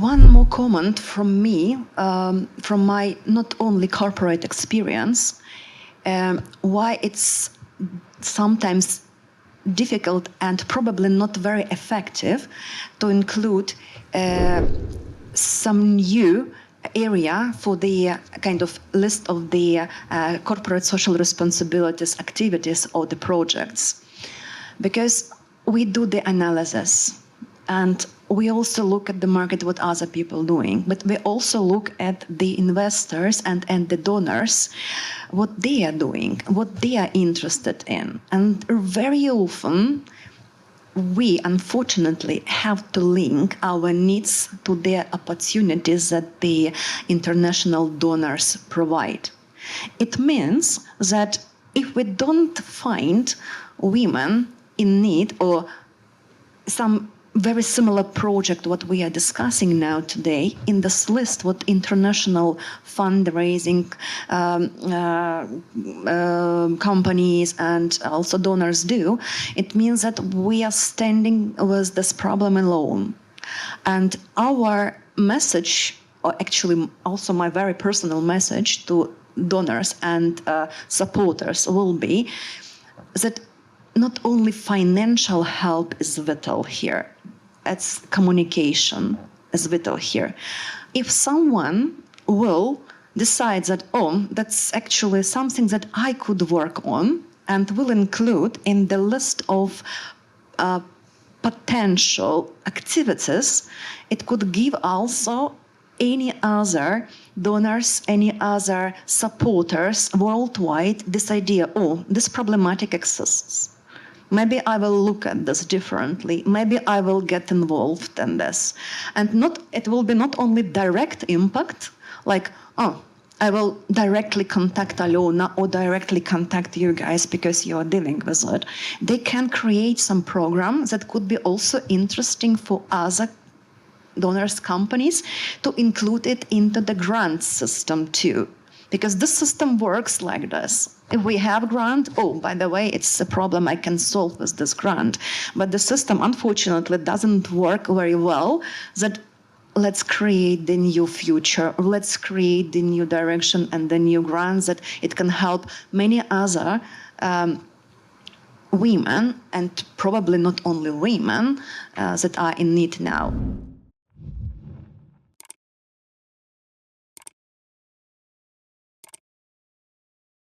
one more comment from me, from my not only corporate experience, why it's sometimes difficult and probably not very effective to include some new area for the kind of list of the corporate social responsibilities activities or the projects. Because we do the analysis and we also look at the market, what other people doing, but we also look at the investors and the donors, what they are doing, what they are interested in. And very often, we unfortunately have to link our needs to the opportunities that the international donors provide. It means that if we don't find women in need or some very similar project what we are discussing now today in this list what international fundraising companies and also donors do, it means that we are standing with this problem alone. And our message, or actually also my very personal message to donors and supporters will be that not only financial help is vital here, it's communication is vital here. If someone will decide that, oh, that's actually something that I could work on and will include in the list of potential activities, it could give also any other donors, any other supporters worldwide this idea, oh, this problematic exists. Maybe I will look at this differently. Maybe I will get involved in this. And it will be not only direct impact, like, oh, I will directly contact Alona or directly contact you guys because you are dealing with it. They can create some program that could be also interesting for other donors companies to include it into the grant system too. Because this system works like this. If we have grant, oh, by the way, it's a problem I can solve with this grant. But the system, unfortunately, doesn't work very well that let's create the new future, let's create the new direction and the new grants that it can help many other women, and probably not only women, that are in need now.